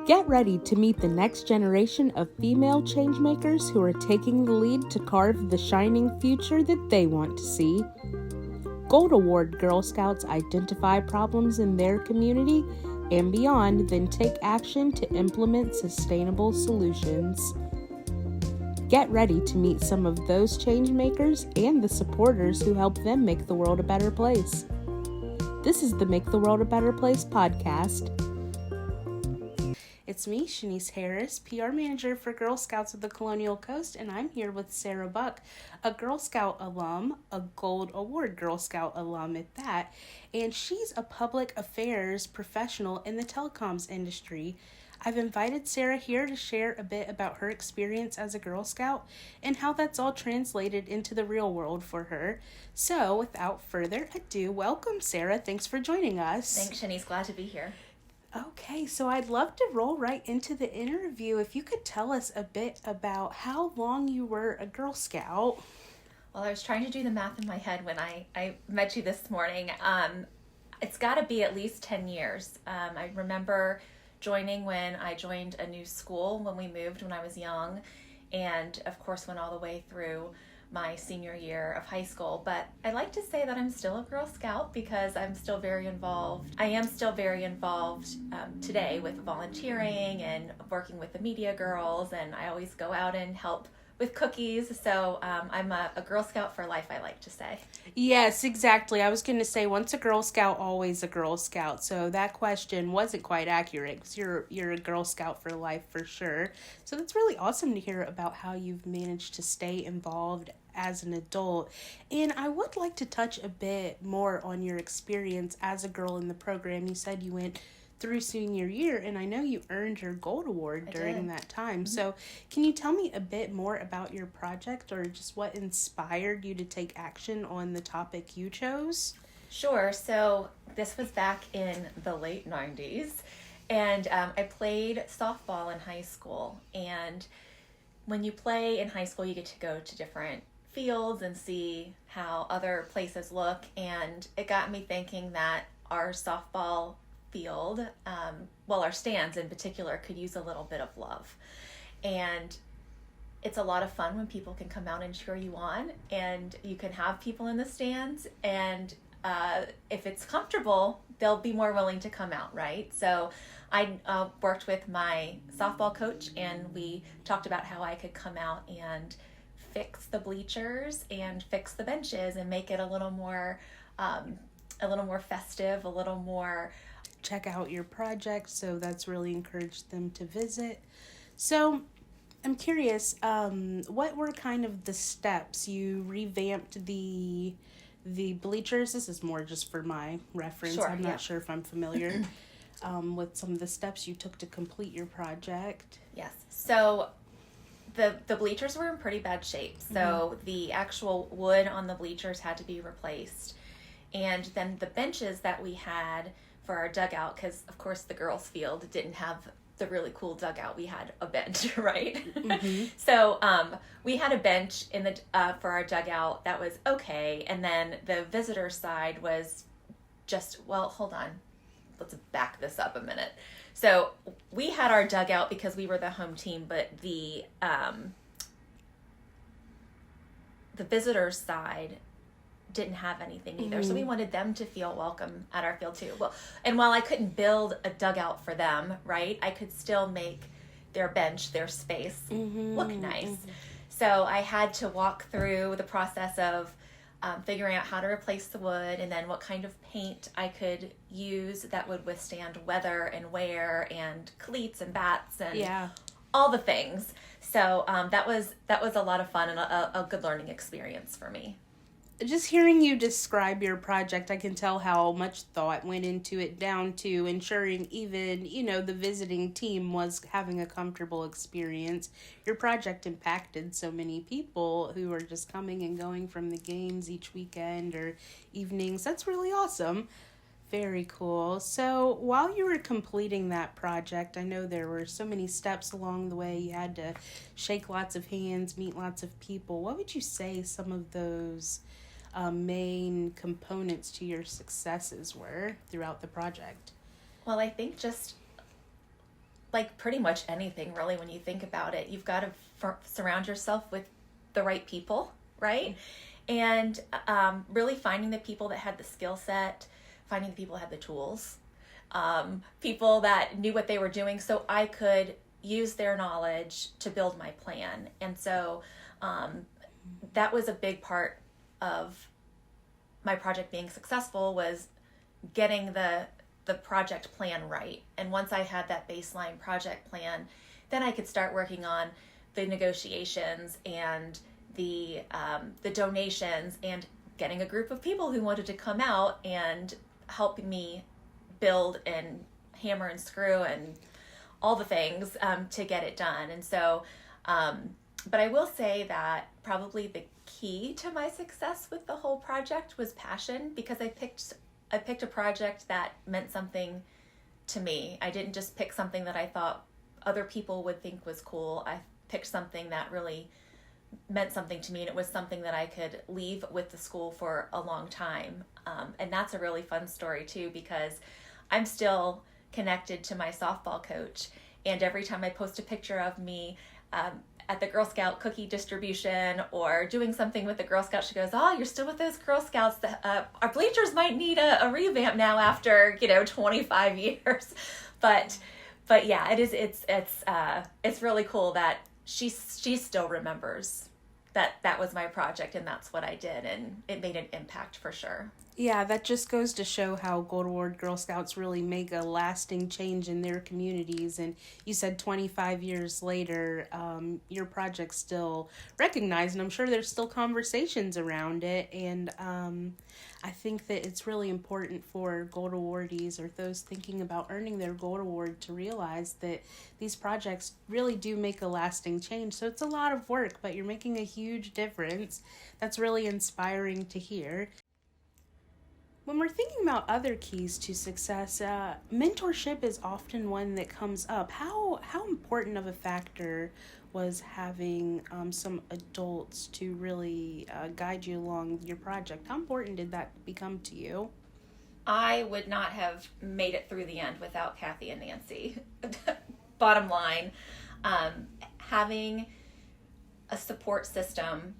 Get ready to meet the next generation of female changemakers who are taking the lead to carve the shining future that they want to see. Gold Award Girl Scouts identify problems in their community and beyond, then take action to implement sustainable solutions. Get ready to meet some of those changemakers and the supporters who help them make the world a better place. This is the Make the World a Better Place podcast. It's me, Shanice Harris, PR Manager for Girl Scouts of the Colonial Coast, and I'm here with Sarah Buck, a Girl Scout alum, a Gold Award Girl Scout alum at that, and she's a public affairs professional in the telecoms industry. I've invited Sarah here to share a bit about her experience as a Girl Scout and how that's all translated into the real world for her. So, without further ado, welcome, Sarah. Thanks for joining us. Thanks, Shanice. Glad to be here. Okay, so I'd love to roll right into the interview. If you could tell us a bit about how long you were a Girl Scout. Well, I was trying to do the math in my head when I met you this morning. It's got to be at least 10 years. I remember joining when I joined a new school when we moved when I was young, and of course went all the way through my senior year of high school. But I like to say that I'm still a Girl Scout because I'm still very involved. I am still very involved today with volunteering and working with the media girls, and I always go out and help with cookies. So I'm a Girl Scout for life, I like to say. Yes, exactly. I was going to say, once a Girl Scout, always a Girl Scout. So that question wasn't quite accurate because you're a Girl Scout for life for sure. So that's really awesome to hear about how you've managed to stay involved as an adult. And I would like to touch a bit more on your experience as a girl in the program. You said you went through senior year, and I know you earned your Gold Award during that time. Mm-hmm. So can you tell me a bit more about your project, or just what inspired you to take action on the topic you chose? Sure. So this was back in the late 90s, and I played softball in high school. And when you play in high school, you get to go to different fields and see how other places look, and it got me thinking that our softball field, our stands in particular, could use a little bit of love. And it's a lot of fun when people can come out and cheer you on, and you can have people in the stands, and if it's comfortable, they'll be more willing to come out, right? So I worked with my softball coach, and we talked about how I could come out and fix the bleachers and fix the benches and make it a little more festive, a little more check out your project. So that's really encouraged them to visit. So I'm curious, what were kind of the steps? You revamped the bleachers. This is more just for my reference. Sure, I'm not sure if I'm familiar with some of the steps you took to complete your project. Yes. So the bleachers were in pretty bad shape. So the actual wood on the bleachers had to be replaced. And then the benches that we had for our dugout, because of course the girls' field didn't have the really cool dugout, we had a bench, right? Mm-hmm. So we had a bench in the for our dugout that was okay, and then the visitor side was just, well, hold on, let's back this up a minute. So we had our dugout because we were the home team, but the visitors side didn't have anything either. Mm-hmm. So we wanted them to feel welcome at our field too. Well, and while I couldn't build a dugout for them, right, I could still make their bench, their space look nice. Mm-hmm. So I had to walk through the process of figuring out how to replace the wood, and then what kind of paint I could use that would withstand weather and wear, and cleats and bats and all the things. So that was a lot of fun and a good learning experience for me. Just hearing you describe your project, I can tell how much thought went into it, down to ensuring even, the visiting team was having a comfortable experience. Your project impacted so many people who are just coming and going from the games each weekend or evenings. That's really awesome. Very cool. So while you were completing that project, I know there were so many steps along the way. You had to shake lots of hands, meet lots of people. What would you say some of those main components to your successes were throughout the project? Well, I think just like pretty much anything, really, when you think about it. You've got to surround yourself with the right people, right? And really finding the people that had the skill set, finding the people that had the tools, people that knew what they were doing, so I could use their knowledge to build my plan. And so that was a big part of my project being successful, was getting the project plan right. And once I had that baseline project plan, then I could start working on the negotiations and the donations and getting a group of people who wanted to come out and help me build and hammer and screw and all the things to get it done. And so, but I will say that probably the key to my success with the whole project was passion, because I picked a project that meant something to me. I didn't just pick something that I thought other people would think was cool. I picked something that really meant something to me, and it was something that I could leave with the school for a long time. And that's a really fun story too, because I'm still connected to my softball coach, and every time I post a picture of me at the Girl Scout cookie distribution or doing something with the Girl Scouts, she goes, "Oh, you're still with those Girl Scouts. Our bleachers might need a revamp now after 25 years." But yeah, it's really cool that she still remembers that was my project and that's what I did, and it made an impact for sure. Yeah, that just goes to show how Gold Award Girl Scouts really make a lasting change in their communities. And you said 25 years later, your project's still recognized, and I'm sure there's still conversations around it. And I think that it's really important for Gold Awardees or those thinking about earning their Gold Award to realize that these projects really do make a lasting change. So it's a lot of work, but you're making a huge difference. That's really inspiring to hear. When we're thinking about other keys to success, mentorship is often one that comes up. How important of a factor was having some adults to really guide you along your project? How important did that become to you? I would not have made it through the end without Kathy and Nancy. Bottom line, having a support system.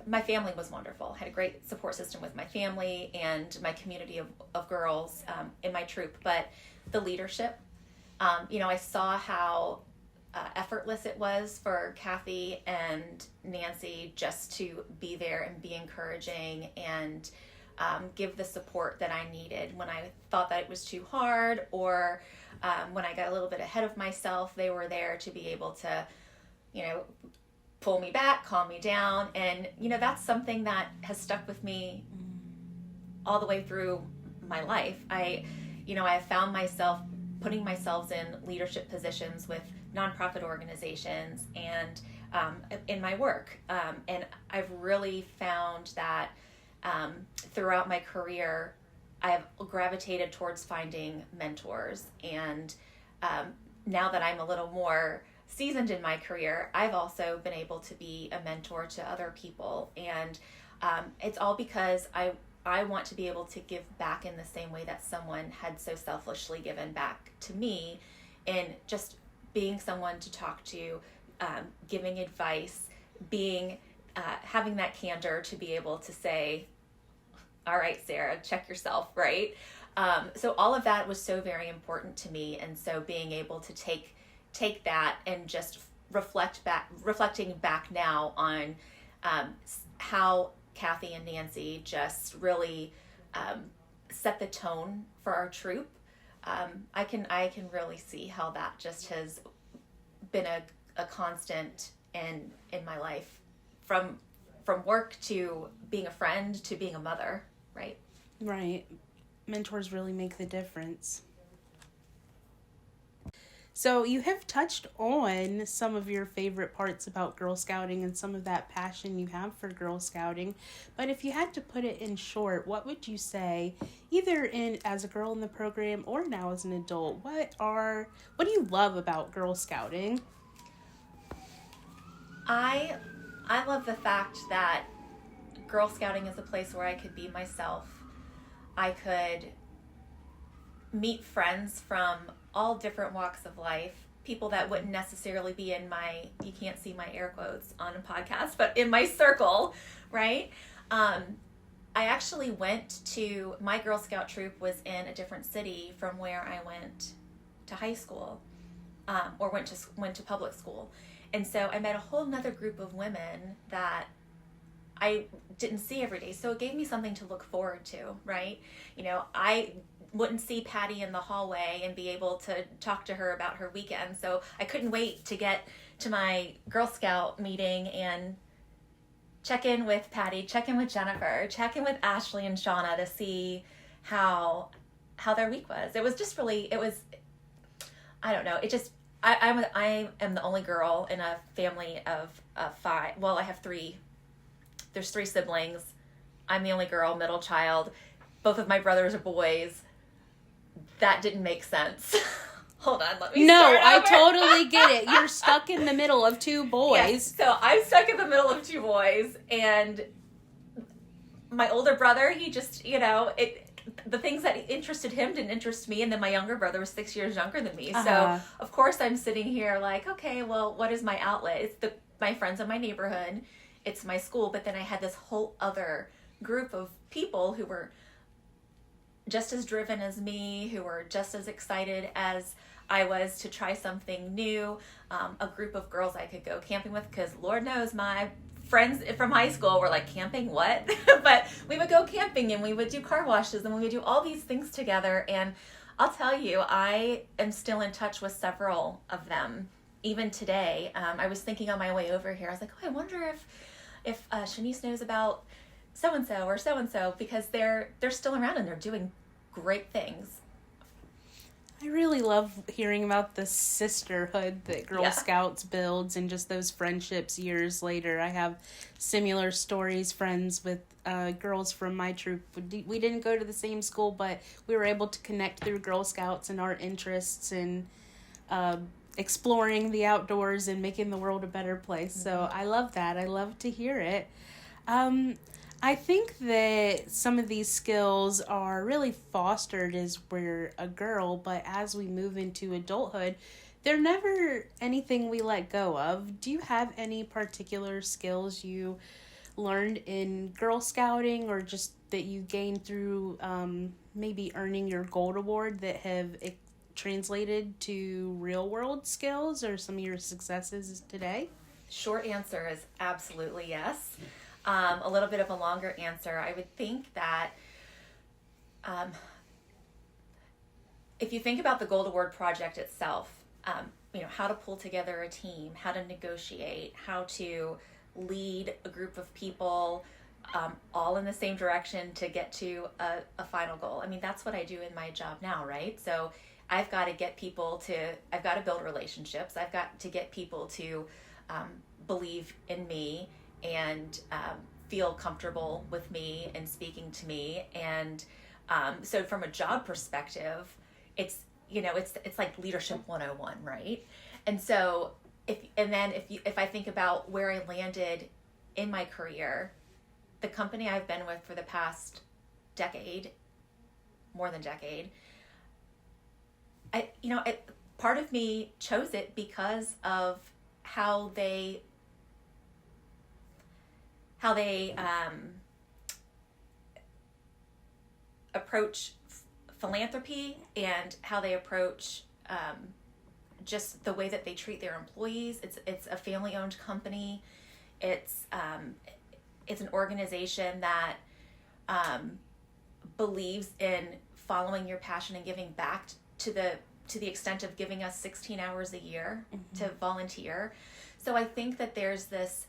My family was wonderful. I had a great support system with my family and my community of girls in my troop. But the leadership, I saw how effortless it was for Kathy and Nancy just to be there and be encouraging and give the support that I needed when I thought that it was too hard, or when I got a little bit ahead of myself. They were there to be able to, pull me back, calm me down. And, that's something that has stuck with me all the way through my life. I have found myself putting myself in leadership positions with nonprofit organizations and in my work. And I've really found that throughout my career, I have gravitated towards finding mentors. And now that I'm a little more seasoned in my career, I've also been able to be a mentor to other people. And it's all because I want to be able to give back in the same way that someone had so selfishly given back to me, in just being someone to talk to, giving advice, having that candor to be able to say, "All right, Sarah, check yourself," right? So all of that was so very important to me. And so being able to take that and just reflecting back now on how Kathy and Nancy just really set the tone for our troop. I can really see how that just has been a constant in my life, from work to being a friend to being a mother, right? Right. Mentors really make the difference. So you have touched on some of your favorite parts about Girl Scouting and some of that passion you have for Girl Scouting. But if you had to put it in short, what would you say, either as a girl in the program or now as an adult, what do you love about Girl Scouting? I love the fact that Girl Scouting is a place where I could be myself. I could meet friends from all different walks of life, people that wouldn't necessarily be in my, you can't see my air quotes on a podcast, but in my circle, right? I actually went to, my Girl Scout troop was in a different city from where I went to high school, or went to public school. And so I met a whole nother group of women that I didn't see every day. So it gave me something to look forward to, right? You know, I wouldn't see Patty in the hallway and be able to talk to her about her weekend. So I couldn't wait to get to my Girl Scout meeting and check in with Patty, check in with Jennifer, check in with Ashley and Shauna to see how their week was. It was just really, it was, I don't know, it just, I am the only girl in a family of 5. Well, I have 3. There's 3 siblings. I'm the only girl, middle child. Both of my brothers are boys. That didn't make sense. Hold on, let me start over. I totally get it. You're stuck in the middle of 2 boys. Yes, so I'm stuck in the middle of 2 boys, and my older brother, he just, you know, the things that interested him didn't interest me, and then my younger brother was 6 years younger than me. So, of course, I'm sitting here like, okay, well, what is my outlet? It's my friends in my neighborhood. It's my school. But then I had this whole other group of people who were just as driven as me, who were just as excited as I was to try something new, a group of girls I could go camping with, because Lord knows my friends from high school were like, camping, what? But we would go camping and we would do car washes and we would do all these things together. And I'll tell you, I am still in touch with several of them, even today. I was thinking on my way over here, I was like, oh, I wonder if Shanice knows about so-and-so or so-and-so, because they're still around and they're doing great things. I really love hearing about the sisterhood that Girl Scouts builds and just those friendships years later. I have similar stories, friends with girls from my troop. We didn't go to the same school, but we were able to connect through Girl Scouts and our interests and exploring the outdoors and making the world a better place. Mm-hmm. So I love that. I love to hear it. I think that some of these skills are really fostered as we're a girl, but as we move into adulthood, they're never anything we let go of. Do you have any particular skills you learned in Girl Scouting or just that you gained through maybe earning your gold award that have translated to real world skills or some of your successes today? Short answer is absolutely yes. A little bit of a longer answer, I would think that if you think about the Gold Award project itself, you know, how to pull together a team, how to negotiate, how to lead a group of people all in the same direction to get to a final goal. I mean, that's what I do in my job now, right? So I've got to get people I've got to build relationships. I've got to get people to believe in me and feel comfortable with me and speaking to me. And so from a job perspective, it's, you know, it's like leadership 101, right? And so if I think about where I landed in my career, the company I've been with for the past decade, more than decade, part of me chose it because of how they approach philanthropy and how they approach just the way that they treat their employees. It's a family-owned company. It's an organization that believes in following your passion and giving back to the extent of giving us 16 hours a year to volunteer. So I think that there's this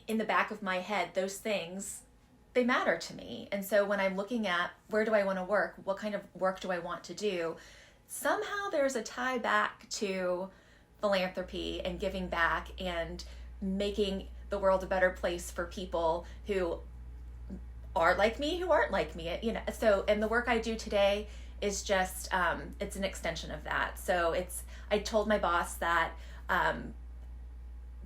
in the back of my head, those things, they matter to me. And so when I'm looking at where do I want to work, what kind of work do I want to do, somehow there's a tie back to philanthropy and giving back and making the world a better place for people who are like me, who aren't like me, you know. So, and the work I do today is just, it's an extension of that. So I told my boss that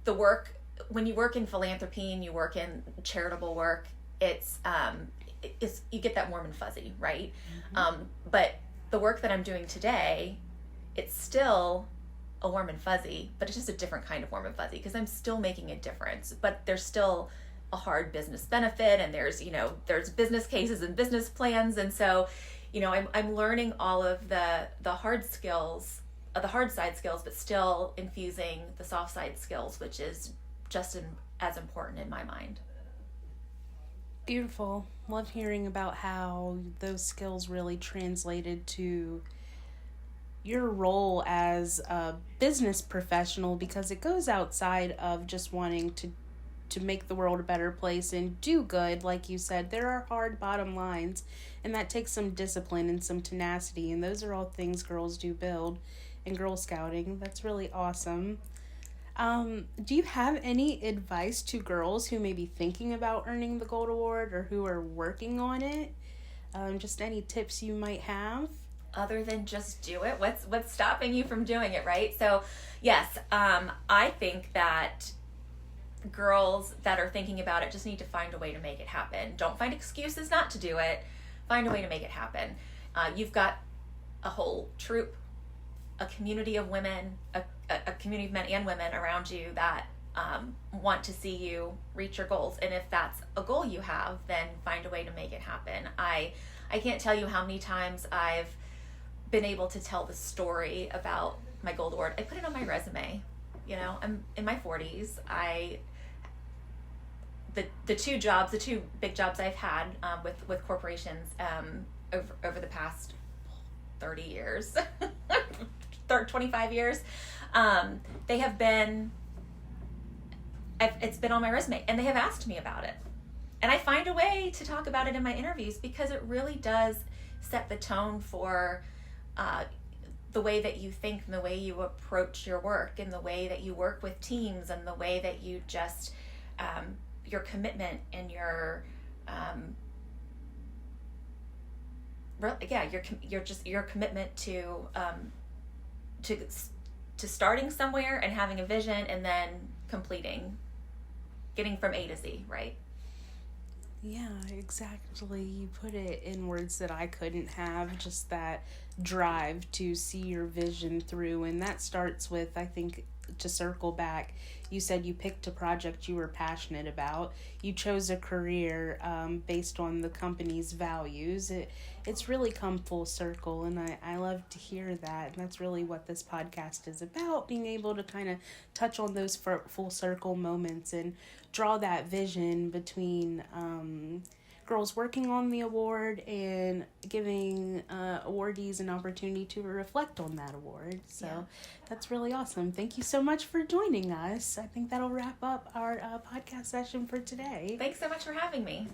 the work, when you work in philanthropy and you work in charitable work, it's you get that warm and fuzzy, right? Mm-hmm. But the work that I'm doing today it's still a warm and fuzzy, but it's just a different kind of warm and fuzzy because I'm still making a difference, but there's still a hard business benefit, and there's, there's business cases and business plans. And so, I'm learning all of the hard skills, the hard side skills, but still infusing the soft side skills, which is just as important in my mind. Beautiful. Love hearing about how those skills really translated to your role as a business professional, because it goes outside of just wanting to make the world a better place and do good. Like you said, there are hard bottom lines, and that takes some discipline and some tenacity, and those are all things girls do build in Girl Scouting. That's really awesome. Do you have any advice to girls who may be thinking about earning the Gold Award or who are working on it? Just any tips you might have? Other than just do it, what's stopping you from doing it, right? So yes, I think that girls that are thinking about it just need to find a way to make it happen. Don't find excuses not to do it. Find a way to make it happen. You've got a whole troop, a community of women, a community of men and women around you that want to see you reach your goals. And if that's a goal you have, then find a way to make it happen. I can't tell you how many times I've been able to tell the story about my Gold Award. I put it on my resume. I'm in my 40s. The two big jobs I've had with corporations over the past 30 years, 25 years, they have been, it's been on my resume, and they have asked me about it. And I find a way to talk about it in my interviews because it really does set the tone for the way that you think and the way you approach your work and the way that you work with teams and the way that you just, your commitment and your your commitment to starting somewhere and having a vision and then getting from A to Z, right? Yeah, exactly. You put it in words that I couldn't have, just that drive to see your vision through. And that starts with, I think, to circle back, you said you picked a project you were passionate about. You chose a career based on the company's values. It's really come full circle, and I love to hear that. And that's really what this podcast is about, being able to kind of touch on those full circle moments and draw that vision between girls working on the award and giving awardees an opportunity to reflect on that award. So That's really awesome. Thank you so much for joining us. I think that'll wrap up our podcast session for today. Thanks so much for having me.